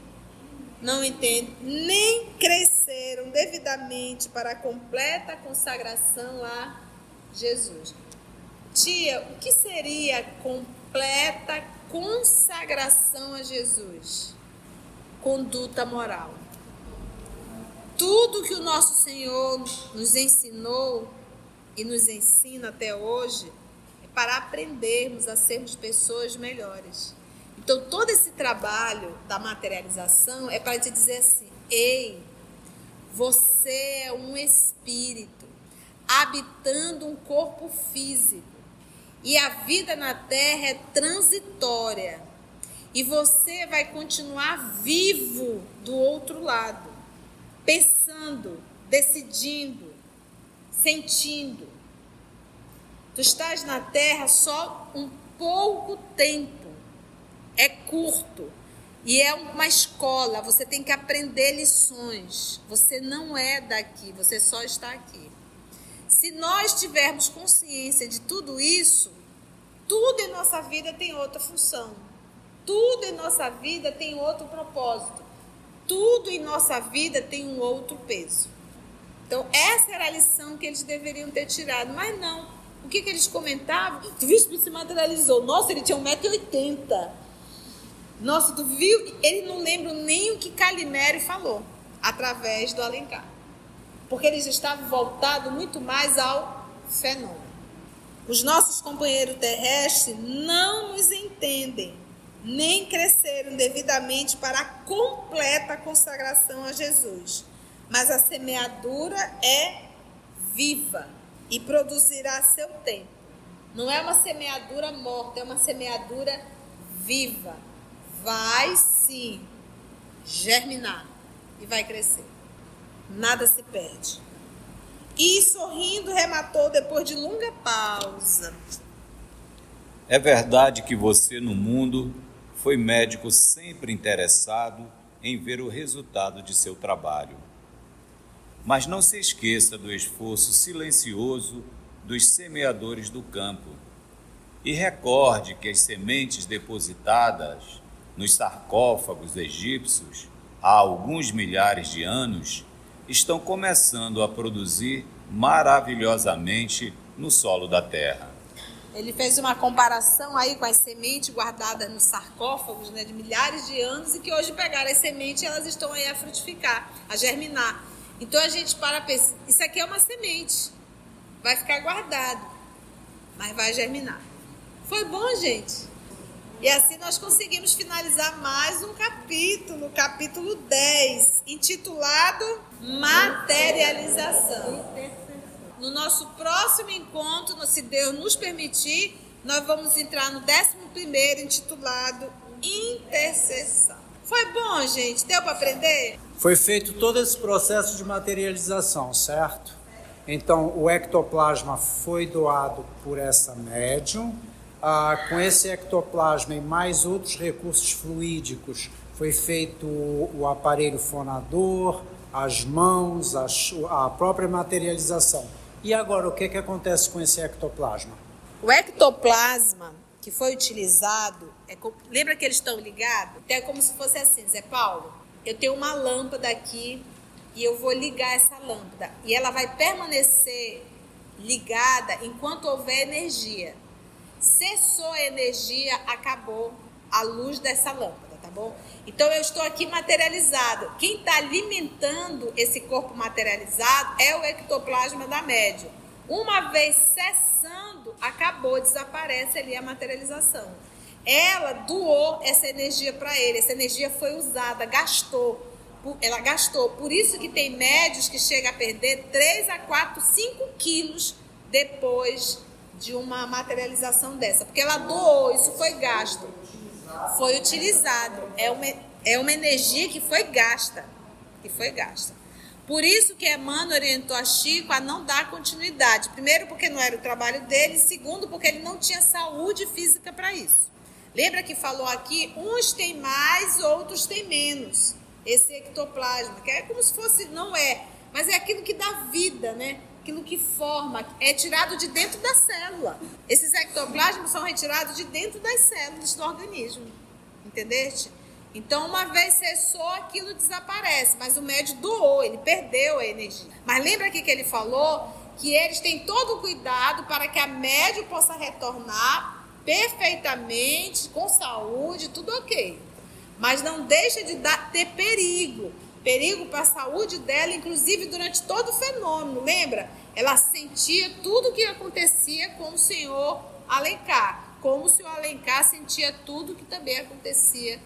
nem cresceram devidamente para a completa consagração a Jesus. Tia, o que seria completa consagração a Jesus? Conduta moral. Tudo que o nosso Senhor nos ensinou e nos ensina até hoje é para aprendermos a sermos pessoas melhores. Então, todo esse trabalho da materialização é para te dizer assim, ei, você é um espírito habitando um corpo físico e a vida na Terra é transitória e você vai continuar vivo do outro lado, pensando, decidindo, sentindo. Tu estás na Terra só um pouco tempo, é curto e é uma escola, você tem que aprender lições, você não é daqui, você só está aqui. Se nós tivermos consciência de tudo isso, tudo em nossa vida tem outra função, tudo em nossa vida tem outro propósito, tudo em nossa vida tem um outro peso. Então, essa era a lição que eles deveriam ter tirado, mas não. O que eles comentavam? Tu viu que se materializou? Nossa, ele tinha 1,80 m. Nossa, tu viu? Eles não lembram nem o que Calimério falou, através do Alencar. Porque eles estavam voltados muito mais ao fenômeno. Os nossos companheiros terrestres não nos entendem, nem cresceram devidamente para a completa consagração a Jesus. Mas a semeadura é viva e produzirá seu tempo. Não é uma semeadura morta, é uma semeadura viva. Vai sim germinar e vai crescer. Nada se perde. E sorrindo rematou depois de longa pausa. É verdade que você no mundo foi médico sempre interessado em ver o resultado de seu trabalho. Mas não se esqueça do esforço silencioso dos semeadores do campo e recorde que as sementes depositadas nos sarcófagos egípcios há alguns milhares de anos estão começando a produzir maravilhosamente no solo da terra. Ele fez uma comparação aí com as sementes guardadas nos sarcófagos, né, de milhares de anos, e que hoje pegaram as sementes e elas estão aí a frutificar, a germinar. Então a gente para pensar, isso aqui é uma semente, vai ficar guardado, mas vai germinar. Foi bom, gente? E assim nós conseguimos finalizar mais um capítulo, capítulo 10, intitulado Materialização. No nosso próximo encontro, se Deus nos permitir, nós vamos entrar no 11º, intitulado Intercessão. Foi bom, gente? Deu para aprender? Foi feito todo esse processo de materialização, certo? Então, o ectoplasma foi doado por essa médium. Com esse ectoplasma e mais outros recursos fluídicos, foi feito o aparelho fonador, as mãos, a própria materialização. E agora, o que acontece com esse ectoplasma? O ectoplasma que foi utilizado, lembra que eles estão ligados? Então é como se fosse assim, Zé Paulo, eu tenho uma lâmpada aqui e eu vou ligar essa lâmpada. E ela vai permanecer ligada enquanto houver energia. Cessou a energia, acabou a luz dessa lâmpada, tá bom? Então eu estou aqui materializado. Quem está alimentando esse corpo materializado é o ectoplasma da médium. Uma vez cessando, acabou, desaparece ali a materialização. Ela doou essa energia para ele, essa energia foi usada, ela gastou. Por isso que tem médios que chegam a perder 3 a 4, 5 quilos depois de uma materialização dessa, porque ela doou, isso foi gasto, foi utilizado, é uma energia que foi gasta, Por isso que Emmanuel orientou a Chico a não dar continuidade, primeiro porque não era o trabalho dele, segundo porque ele não tinha saúde física para isso. Lembra que falou aqui, uns têm mais, outros têm menos, esse ectoplasma, que é como se fosse, não é, mas é aquilo que dá vida, né? Aquilo que forma, é tirado de dentro da célula. Esses ectoplasmas são retirados de dentro das células do organismo, entendeste? Então, uma vez cessou, aquilo desaparece, mas o médium doou, ele perdeu a energia. Mas lembra aqui que ele falou que eles têm todo o cuidado para que a médium possa retornar perfeitamente, com saúde, tudo ok. Mas não deixa de ter perigo para a saúde dela, inclusive durante todo o fenômeno, lembra? Ela sentia tudo o que acontecia com o senhor Alencar, como se o Alencar sentia tudo que também acontecia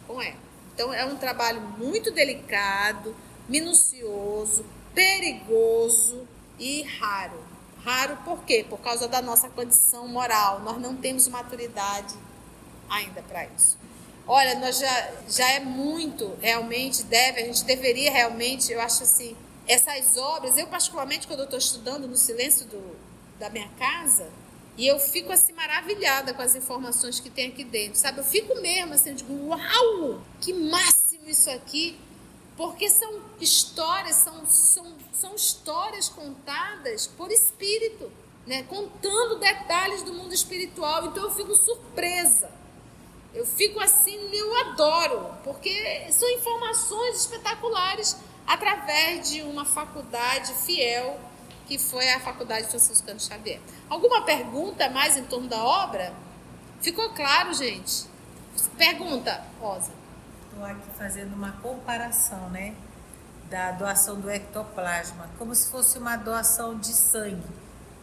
com ela. Então é um trabalho muito delicado, minucioso, perigoso e raro. Raro por quê? Por causa da nossa condição moral. Nós não temos maturidade ainda para isso. Olha, nós já é muito, realmente, a gente deveria realmente, eu acho assim, essas obras, eu particularmente quando eu estou estudando no silêncio da minha casa, e eu fico assim maravilhada com as informações que tem aqui dentro, sabe? Eu fico mesmo assim, eu digo, uau, que máximo isso aqui, porque são histórias, são histórias contadas por espírito, né? Contando detalhes do mundo espiritual, então eu fico surpresa. Eu fico assim, eu adoro, porque são informações espetaculares através de uma faculdade fiel, que foi a Faculdade Franciscano Xavier. Alguma pergunta mais em torno da obra? Ficou claro, gente? Pergunta, Rosa. Estou aqui fazendo uma comparação, né, da doação do ectoplasma, como se fosse uma doação de sangue.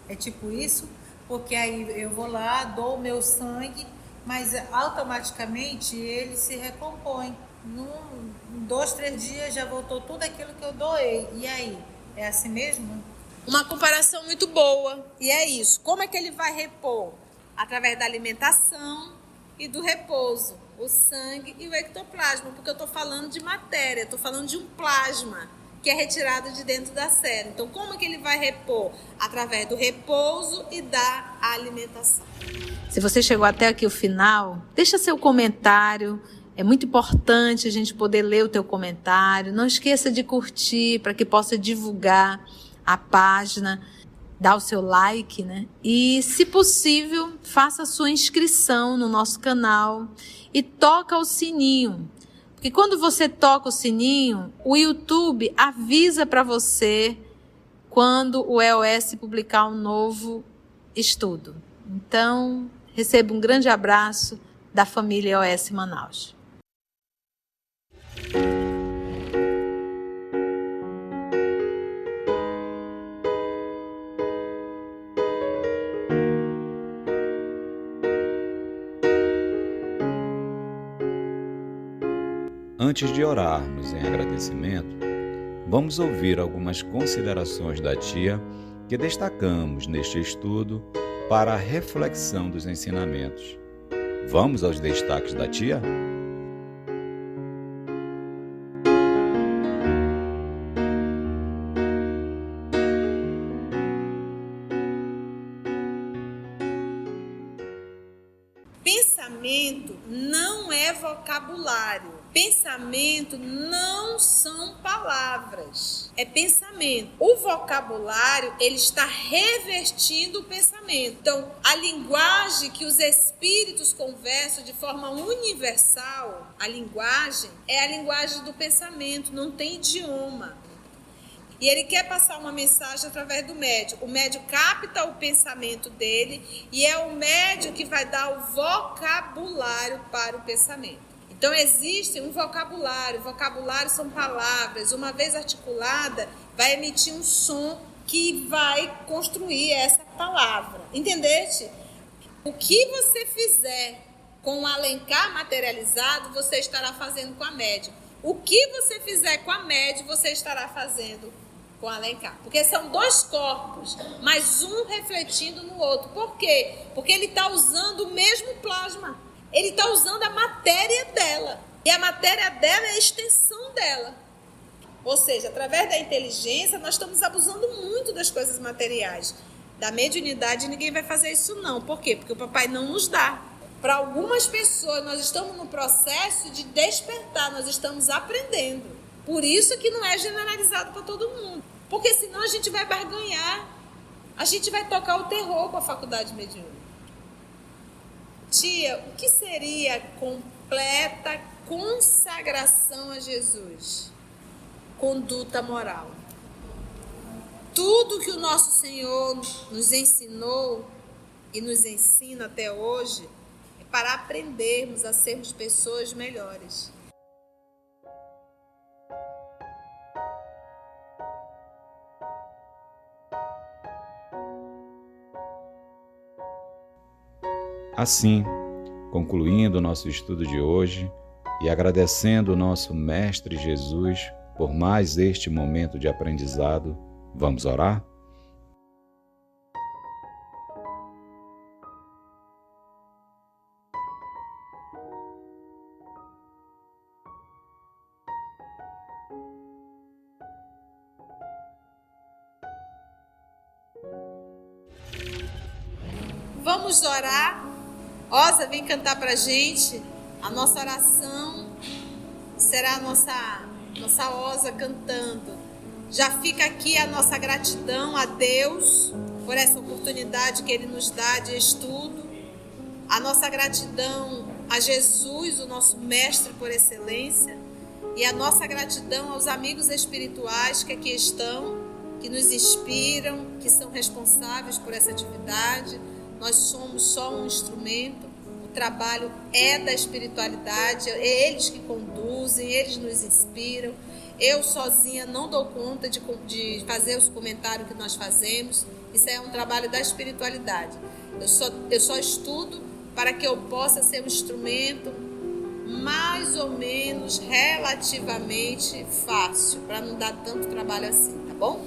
É tipo isso? Porque aí eu vou lá, dou o meu sangue, mas automaticamente ele se recompõe. Em 2, 3 dias já voltou tudo aquilo que eu doei. E aí? É assim mesmo? Uma comparação muito boa. E é isso. Como é que ele vai repor? Através da alimentação e do repouso. O sangue e o ectoplasma. Porque eu estou falando de matéria, estou falando de um plasma que é retirado de dentro da célula. Então, como é que ele vai repor? Através do repouso e da alimentação. Se você chegou até aqui o final, deixa seu comentário. É muito importante a gente poder ler o teu comentário. Não esqueça de curtir para que possa divulgar a página, dá o seu like, né? E, se possível, faça a sua inscrição no nosso canal e toca o sininho. Porque quando você toca o sininho, o YouTube avisa para você quando o EOS publicar um novo estudo. Então, receba um grande abraço da família EOS Manaus. Antes de orarmos em agradecimento, vamos ouvir algumas considerações da tia que destacamos neste estudo para a reflexão dos ensinamentos. Vamos aos destaques da tia? Pensamento não é vocabulário. Pensamento não são palavras. É pensamento. O vocabulário, ele está revestindo o pensamento. Então, a linguagem que os espíritos conversam de forma universal, a linguagem é a linguagem do pensamento, não tem idioma. E ele quer passar uma mensagem através do médium. O médium capta o pensamento dele e é o médium que vai dar o vocabulário para o pensamento. Então, existe um vocabulário. Vocabulário são palavras. Uma vez articulada, vai emitir um som que vai construir essa palavra. Entendeste? O que você fizer com o Alencar materializado, você estará fazendo com a médium. O que você fizer com a médium, você estará fazendo com Alencar. Porque são dois corpos, mas um refletindo no outro. Por quê? Porque ele está usando o mesmo plasma. Ele está usando a matéria dela. E a matéria dela é a extensão dela. Ou seja, através da inteligência, nós estamos abusando muito das coisas materiais. Da mediunidade, ninguém vai fazer isso não. Por quê? Porque o papai não nos dá. Para algumas pessoas, nós estamos no processo de despertar. Nós estamos aprendendo. Por isso que não é generalizado para todo mundo. Porque senão a gente vai barganhar. A gente vai tocar o terror com a faculdade mediúnica. Tia, o que seria completa consagração a Jesus? Conduta moral. Tudo que o nosso Senhor nos ensinou e nos ensina até hoje é para aprendermos a sermos pessoas melhores. Assim, concluindo o nosso estudo de hoje e agradecendo o nosso Mestre Jesus por mais este momento de aprendizado, vamos orar? Vamos orar. Osa, vem cantar pra gente. A nossa oração será a nossa Osa cantando. Já fica aqui a nossa gratidão a Deus por essa oportunidade que Ele nos dá de estudo. A nossa gratidão a Jesus, o nosso mestre por excelência, e a nossa gratidão aos amigos espirituais que aqui estão, que nos inspiram, que são responsáveis por essa atividade. Nós somos só um instrumento, o trabalho é da espiritualidade, é eles que conduzem, eles nos inspiram. Eu sozinha não dou conta de fazer os comentários que nós fazemos, isso é um trabalho da espiritualidade. Eu só estudo para que eu possa ser um instrumento mais ou menos relativamente fácil, para não dar tanto trabalho assim, tá bom?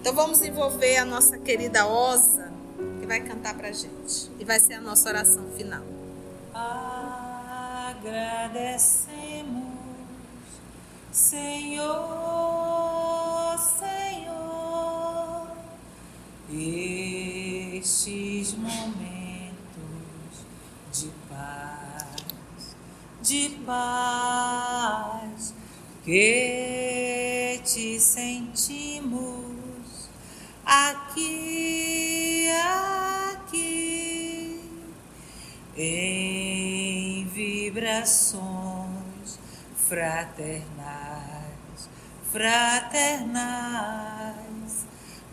Então vamos envolver a nossa querida Osa, que vai cantar pra gente, e vai ser a nossa oração final. Agradecemos, Senhor, Senhor, estes momentos de paz que te sentimos aqui, em vibrações fraternais,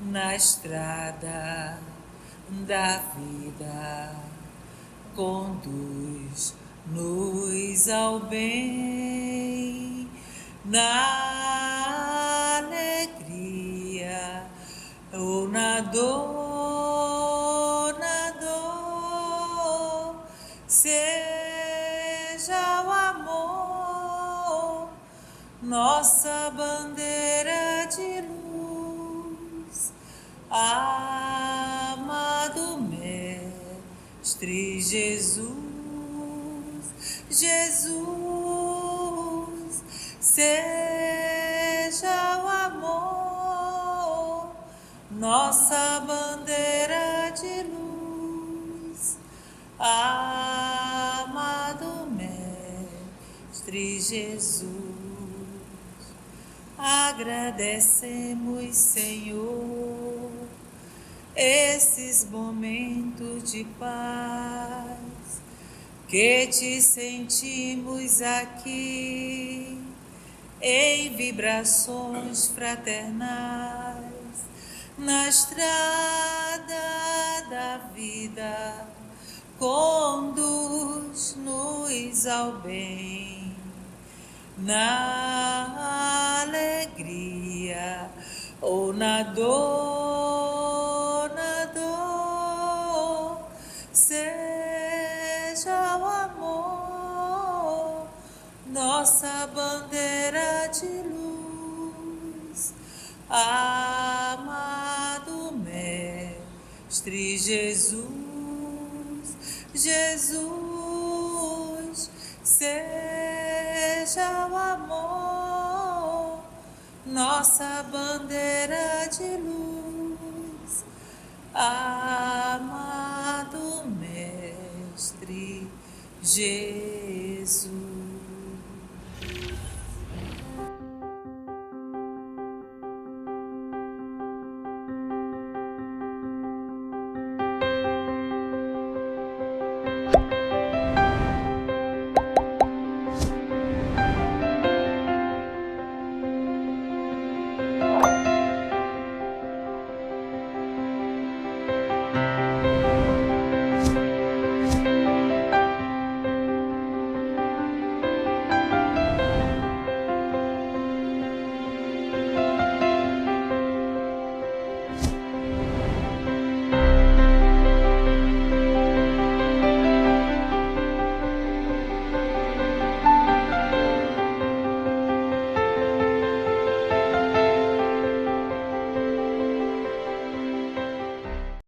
na estrada da vida, conduz-nos ao bem, na alegria ou na dor, seja o amor nossa bandeira de luz. Amado Mestre Jesus, seja o amor nossa bandeira de luz. Amado Mestre Jesus, agradecemos, Senhor, esses momentos de paz que te sentimos aqui, em vibrações fraternais, na estrada da vida, conduz-nos ao bem, na alegria ou na dor, seja o amor nossa bandeira de luz. Amado Mestre Jesus, seja o amor nossa bandeira de luz. Amado Mestre Jesus.